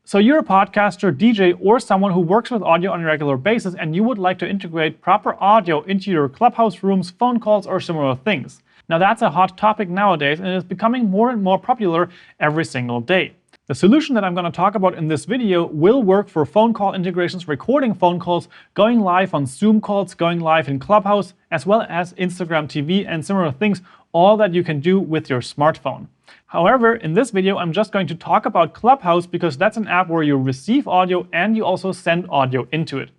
So you're a podcaster, DJ, or someone who works with audio on a regular basis, and you would like to integrate proper audio into your Clubhouse rooms, phone calls, or similar things. Now that's a hot topic nowadays, and it is becoming more and more popular every single day. The solution that I'm going to talk about in this video will work for phone call integrations, recording phone calls, going live on Zoom calls, going live in Clubhouse, as well as Instagram TV and similar things, all that you can do with your smartphone. However, in this video, I'm just going to talk about Clubhouse because that's an app where you receive audio and you also send audio into it.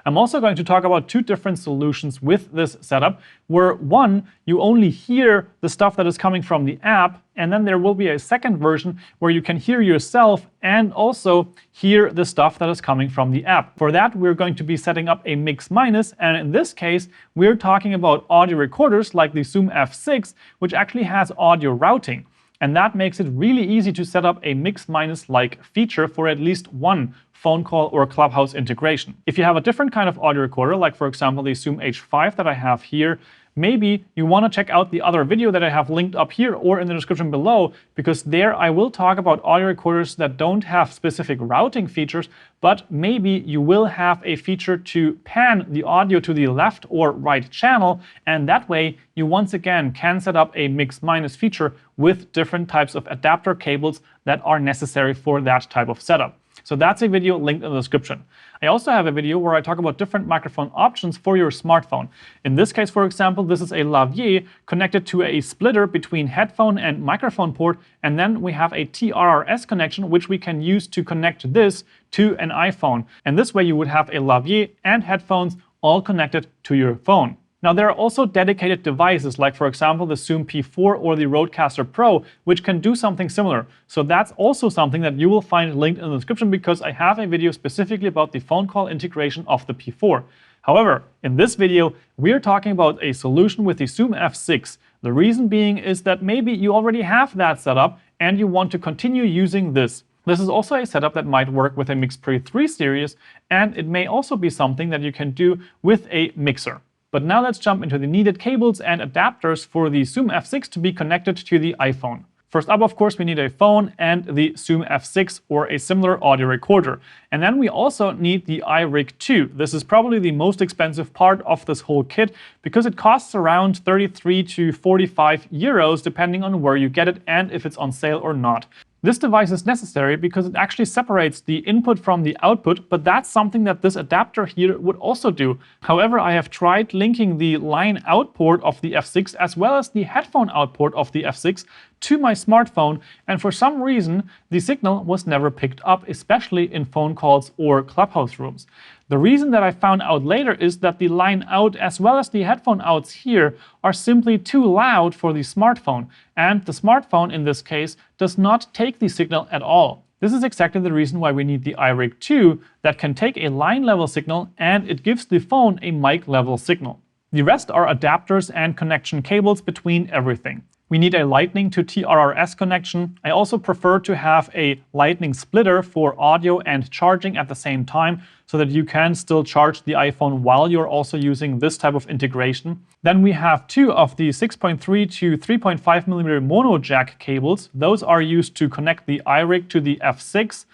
I'm also going to talk about two different solutions with this setup, where one, you only hear the stuff that is coming from the app, and then there will be a second version where you can hear yourself and also hear the stuff that is coming from the app. For that, we're going to be setting up a mix minus, and in this case, we're talking about audio recorders like the Zoom F6, which actually has audio routing. And that makes it really easy to set up a mix minus-like feature for at least one phone call or Clubhouse integration. If you have a different kind of audio recorder, like for example the Zoom H5 that I have here, maybe you want to check out the other video that I have linked up here or in the description below, because there I will talk about audio recorders that don't have specific routing features, but maybe you will have a feature to pan the audio to the left or right channel, and that way you once again can set up a mix minus feature with different types of adapter cables that are necessary for that type of setup. So that's a video linked in the description. I also have a video where I talk about different microphone options for your smartphone. In this case, for example, this is a lavalier connected to a splitter between headphone and microphone port, and then we have a TRRS connection, which we can use to connect this to an iPhone. And this way you would have a lavalier and headphones all connected to your phone. Now there are also dedicated devices, like for example the Zoom P4 or the Rodecaster Pro, which can do something similar. So that's also something that you will find linked in the description, because I have a video specifically about the phone call integration of the P4. However, in this video, we're talking about a solution with the Zoom F6. The reason being is that maybe you already have that setup and you want to continue using this. This is also a setup that might work with a MixPre III series, and it may also be something that you can do with a mixer. But now let's jump into the needed cables and adapters for the Zoom F6 to be connected to the iPhone. First up, of course, we need a phone and the Zoom F6 or a similar audio recorder. And then we also need the iRig 2. This is probably the most expensive part of this whole kit, because it costs around 33 to 45 euros, depending on where you get it and if it's on sale or not. This device is necessary because it actually separates the input from the output, but that's something that this adapter here would also do. However, I have tried linking the line out port of the F6 as well as the headphone out port of the F6 to my smartphone, and for some reason the signal was never picked up, especially in phone calls or Clubhouse rooms. The reason that I found out later is that the line out as well as the headphone outs here are simply too loud for the smartphone, and the smartphone in this case does not take the signal at all. This is exactly the reason why we need the iRig 2 that can take a line level signal and it gives the phone a mic level signal. The rest are adapters and connection cables between everything. We need a Lightning to TRRS connection. I also prefer to have a Lightning splitter for audio and charging at the same time, so that you can still charge the iPhone while you're also using this type of integration. Then we have two of the 6.3 to 3.5mm mono jack cables. Those are used to connect the iRig to the F6.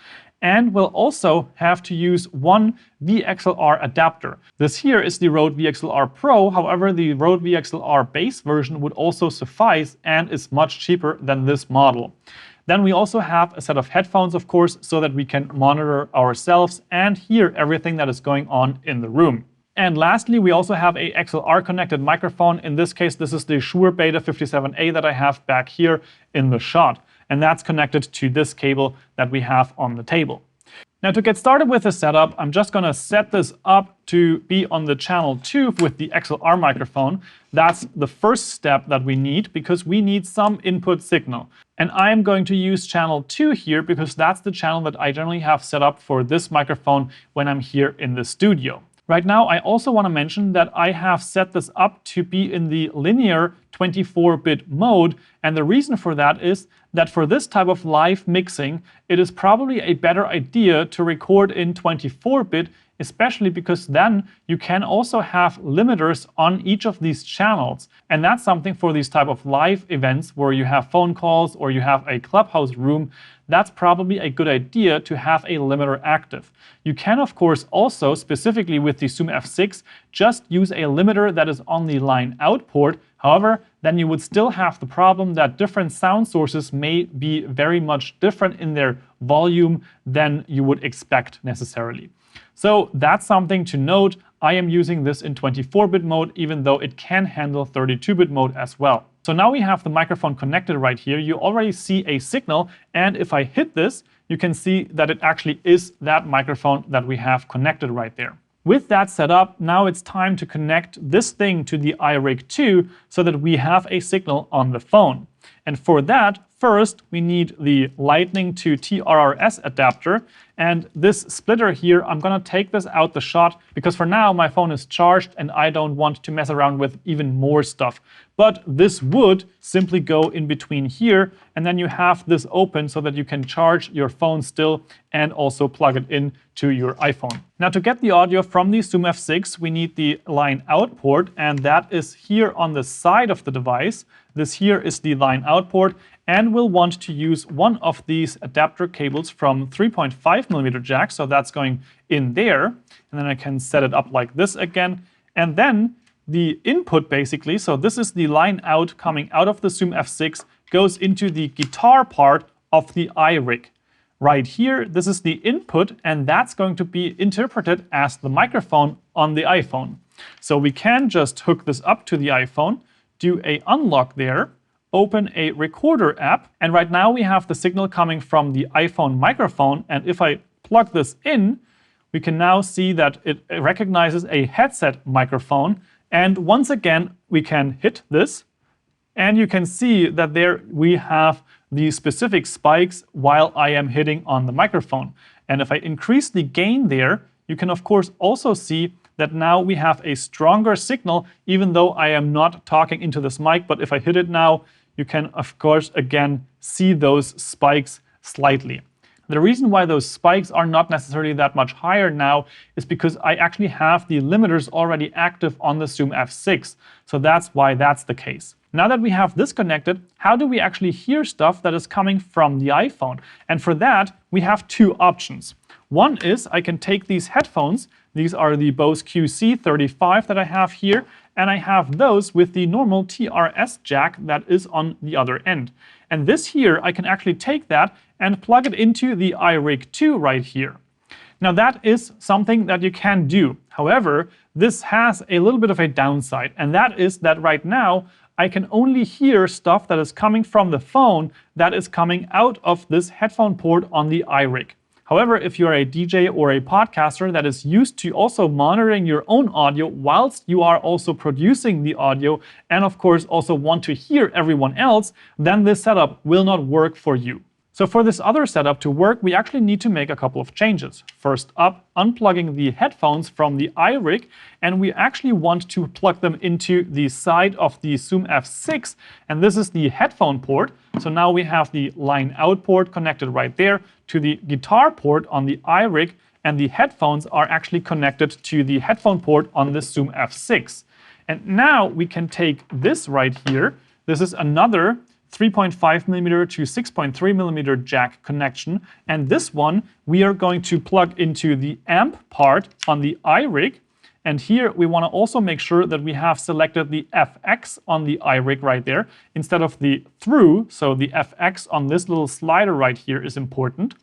And we'll also have to use one VXLR adapter. This here is the Rode VXLR Pro, however the Rode VXLR base version would also suffice and is much cheaper than this model. Then we also have a set of headphones, of course, so that we can monitor ourselves and hear everything that is going on in the room. And lastly, we also have a XLR connected microphone. In this case, this is the Shure Beta 57A that I have back here in the shot. And that's connected to this cable that we have on the table. Now to get started with the setup, I'm just going to set this up to be on the channel 2 with the XLR microphone. That's the first step that we need, because we need some input signal. And I am going to use channel 2 here because that's the channel that I generally have set up for this microphone when I'm here in the studio. Right now, I also want to mention that I have set this up to be in the linear 24-bit mode, and the reason for that is that for this type of live mixing, it is probably a better idea to record in 24-bit, especially because then you can also have limiters on each of these channels. And that's something for these type of live events where you have phone calls or you have a Clubhouse room that's probably a good idea to have a limiter active. You can, of course, also, specifically with the Zoom F6, just use a limiter that is on the line out port. However, then you would still have the problem that different sound sources may be very much different in their volume than you would expect necessarily. So that's something to note. I am using this in 24-bit mode, even though it can handle 32-bit mode as well. So now we have the microphone connected right here. You already see a signal, and if I hit this, you can see that it actually is that microphone that we have connected right there. With that set up, now it's time to connect this thing to the iRig 2 so that we have a signal on the phone. And for that, first, we need the Lightning to TRRS adapter. And this splitter here, I'm going to take this out the shot because for now my phone is charged and I don't want to mess around with even more stuff. But this would simply go in between here, and then you have this open so that you can charge your phone still and also plug it in to your iPhone. Now, to get the audio from the Zoom F6, we need the line out port, and that is here on the side of the device. This here is the line out port, and we'll want to use one of these adapter cables from 3.5mm jack, so that's going in there. And then I can set it up like this again. And then the input, basically, so this is the line out coming out of the Zoom F6, goes into the guitar part of the iRig. Right here, this is the input, and that's going to be interpreted as the microphone on the iPhone. So we can just hook this up to the iPhone, do a unlock there, open a recorder app, and right now we have the signal coming from the iPhone microphone, and if I plug this in, we can now see that it recognizes a headset microphone, and once again we can hit this, and you can see that there we have the specific spikes while I am hitting on the microphone. And if I increase the gain there, you can of course also see that now we have a stronger signal, even though I am not talking into this mic. But if I hit it now, you can of course again see those spikes slightly. The reason why those spikes are not necessarily that much higher now is because I actually have the limiters already active on the Zoom F6. So that's why that's the case. Now that we have this connected, how do we actually hear stuff that is coming from the iPhone? And for that, we have two options. One is I can take these headphones. These are the Bose QC35 that I have here, and I have those with the normal TRS jack that is on the other end. And this here, I can actually take that and plug it into the iRig 2 right here. Now that is something that you can do. However, this has a little bit of a downside, and that is that right now, I can only hear stuff that is coming from the phone that is coming out of this headphone port on the iRig. However, if you're a DJ or a podcaster that is used to also monitoring your own audio whilst you are also producing the audio, and of course also want to hear everyone else, then this setup will not work for you. So for this other setup to work, we actually need to make a couple of changes. First up, unplugging the headphones from the iRig, and we actually want to plug them into the side of the Zoom F6, and this is the headphone port. So now we have the line out port connected right there to the guitar port on the iRig, and the headphones are actually connected to the headphone port on the Zoom F6. And now we can take this right here. This is another 3.5mm to 6.3mm jack connection, and this one we are going to plug into the amp part on the iRig. And here we want to also make sure that we have selected the FX on the iRig right there instead of the through. So the FX on this little slider right here is important.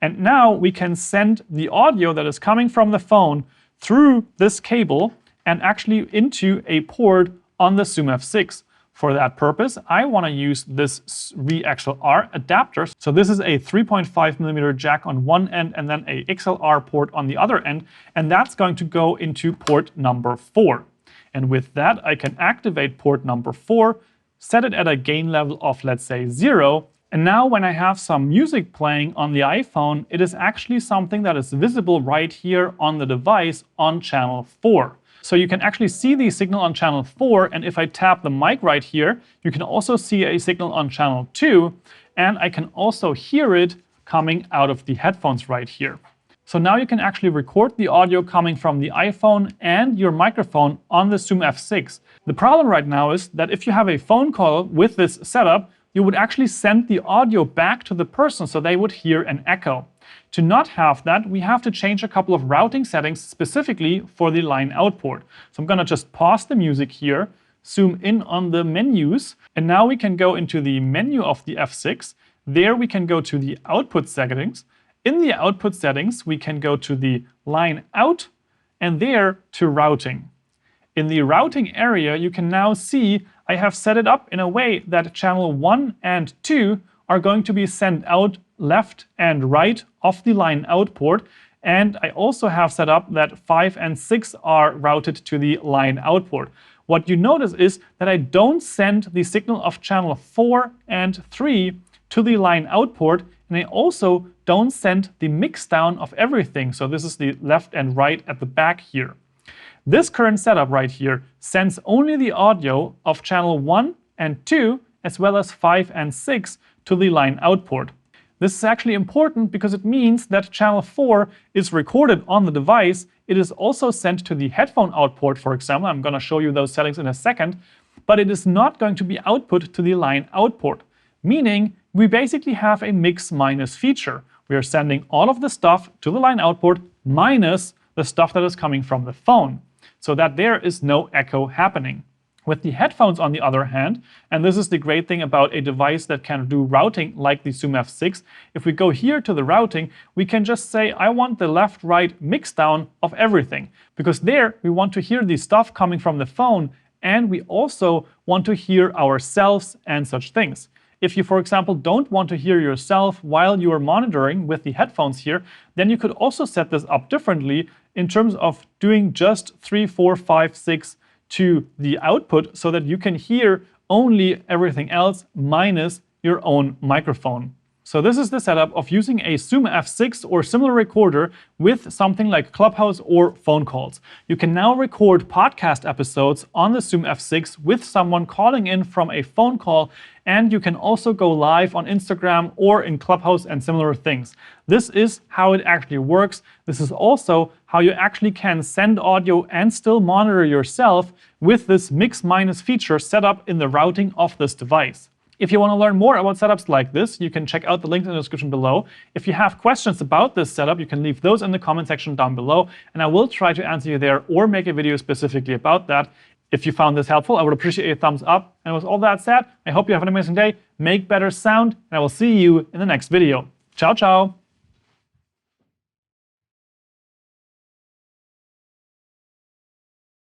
And now we can send the audio that is coming from the phone through this cable and actually into a port on the Zoom F6. For that purpose, I want to use this VXLR adapter. So this is a 3.5mm jack on one end and then a XLR port on the other end, and that's going to go into port number 4. And with that, I can activate port number 4, set it at a gain level of, let's say, 0. And now when I have some music playing on the iPhone, it is actually something that is visible right here on the device on channel 4. So you can actually see the signal on channel 4, and if I tap the mic right here, you can also see a signal on channel 2, and I can also hear it coming out of the headphones right here. So now you can actually record the audio coming from the iPhone and your microphone on the Zoom F6. The problem right now is that if you have a phone call with this setup, you would actually send the audio back to the person so they would hear an echo. To not have that, we have to change a couple of routing settings specifically for the line out port. So I'm going to just pause the music here, zoom in on the menus, and now we can go into the menu of the F6. There we can go to the output settings. In the output settings, we can go to the line out and there to routing. In the routing area, you can now see I have set it up in a way that channel 1 and 2 are going to be sent out left and right of the line out port. And I also have set up that 5 and 6 are routed to the line out port. What you notice is that I don't send the signal of channel 4 and 3 to the line out port, and I also don't send the mix down of everything. So this is the left and right at the back here. This current setup right here sends only the audio of channel 1 and 2, as well as 5 and 6 to the line out port. This is actually important because it means that channel 4 is recorded on the device. It is also sent to the headphone output, for example. I'm going to show you those settings in a second. But it is not going to be output to the line out port, meaning we basically have a mix-minus feature. We are sending all of the stuff to the line out port minus the stuff that is coming from the phone, so that there is no echo happening. With the headphones, on the other hand, and this is the great thing about a device that can do routing like the Zoom F6, if we go here to the routing, we can just say, I want the left-right mix down of everything. Because there, we want to hear the stuff coming from the phone, and we also want to hear ourselves and such things. If you, for example, don't want to hear yourself while you are monitoring with the headphones here, then you could also set this up differently in terms of doing just 3, 4, 5, 6 to the output so that you can hear only everything else minus your own microphone. So this is the setup of using a Zoom F6 or similar recorder with something like Clubhouse or phone calls. You can now record podcast episodes on the Zoom F6 with someone calling in from a phone call, and you can also go live on Instagram or in Clubhouse and similar things. This is how it actually works. This is also how you actually can send audio and still monitor yourself with this mix-minus feature set up in the routing of this device. If you want to learn more about setups like this, you can check out the link in the description below. If you have questions about this setup, you can leave those in the comment section down below, and I will try to answer you there or make a video specifically about that. If you found this helpful, I would appreciate a thumbs up. And with all that said, I hope you have an amazing day, make better sound, and I will see you in the next video. Ciao, ciao!